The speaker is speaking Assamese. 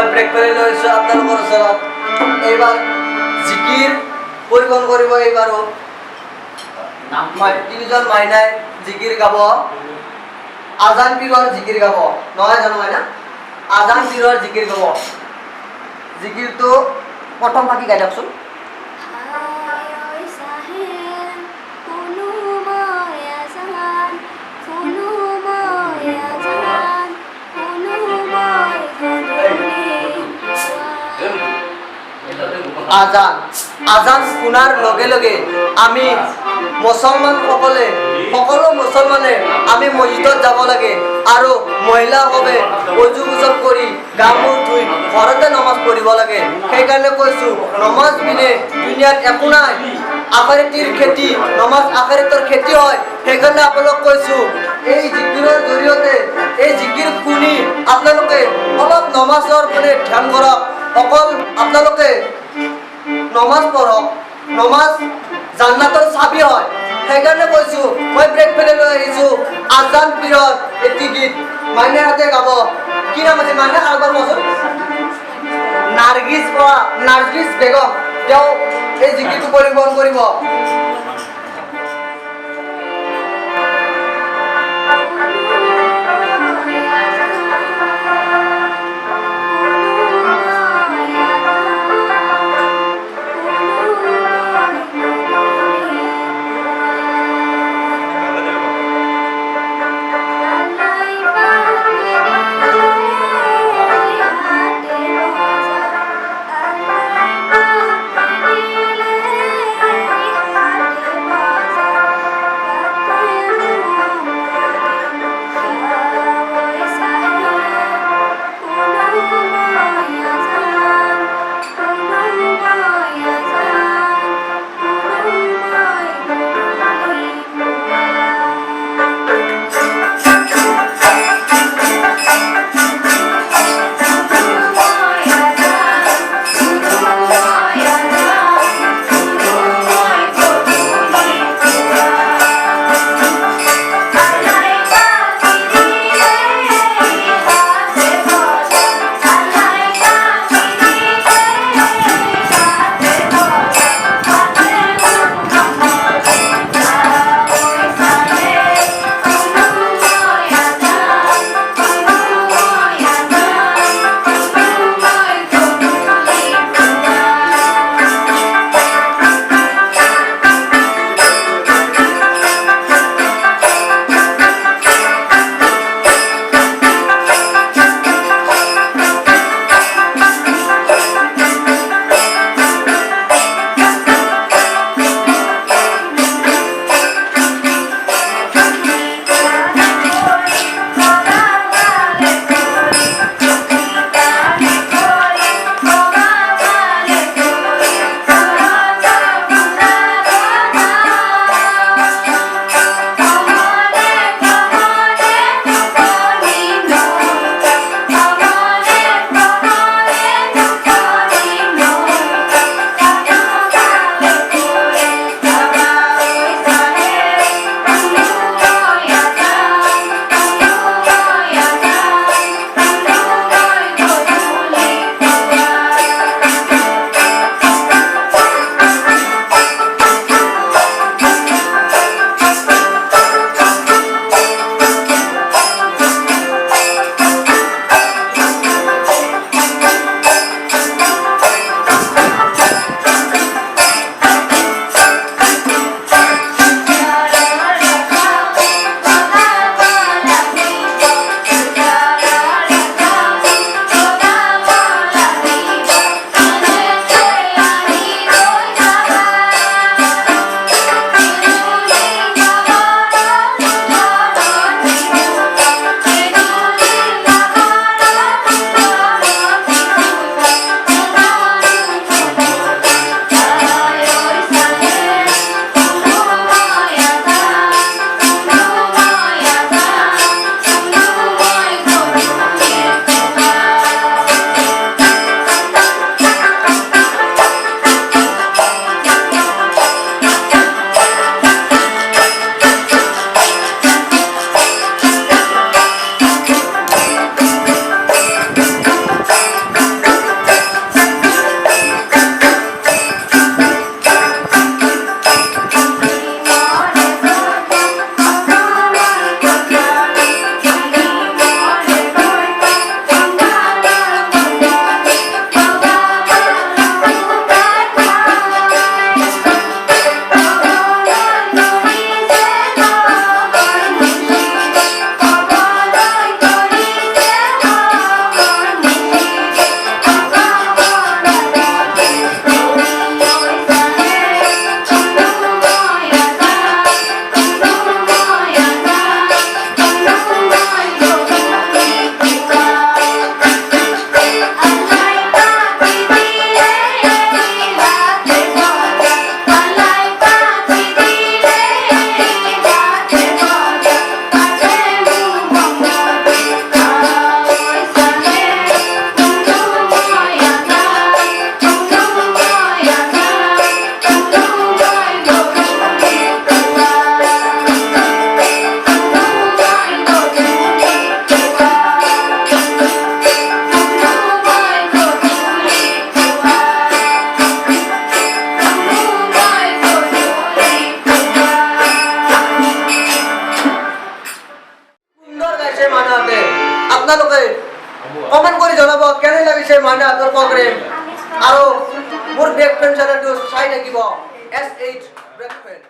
মই ব্ৰেক কৰি লৈছোঁ আপোনালোকৰ ওচৰত। এইবাৰ জিকিৰ পৰিৱেশন কৰিব। এইবাৰো তিনিজন মাইনাই জিকিৰ গাব। আজান পীৰৰ জিকিৰ গাব, নহয় জানো মাইনা? আজান পীৰৰ জিকিৰ গাব। জিকিৰটো প্ৰথম ফাঁকি গাই দিয়কচোন। আজান আজান শুনাৰ লগে লগে আমি মুছলমানসকলে সকলো মুছলমানে আমি মছজিদত যাব লাগে আৰু মহিলাসকলে অজু গোসল কৰি গা মূৰ ধুই ঘৰতে নমাজ পঢ়িব লাগে। সেইকাৰণে কৈছোঁ নমাজ বিনে দুনিয়াত একো নাই। আখিৰাতৰ খেতি, নমাজ আখিৰাতৰ খেতি হয়। সেইকাৰণে আপোনালোক কৈছোঁ এই জিকিৰৰ জৰিয়তে এই জিকিৰ শুনি আপোনালোকে অলপ নমাজৰ মানে ধ্যান কৰক। অকল আপোনালোকে নমাজ পঢ়ক। নমাজ জান্নাতৰ চাবি হয়। সেইকাৰণে কৈছোঁ মই ব্ৰেক ফেলে লৈ আহিছোঁ আজান পীৰৰ এটি গীত মাইনাৰ হাতে গাব। কি নাম আছে মাইনা? আগৰ বছৰ নাৰ্গিছ বেগম, তেওঁ এই জিকিৰটো পৰিৱেশন কৰিব। আপোনালোকে কমেণ্ট কৰি জনাব কেনে লাগিছে মানে আদৰ প্ৰগ্ৰেম আৰু মোৰ ব্ৰেক পেন চেনেলটো চাই থাকিব S8 ব্ৰেক পেন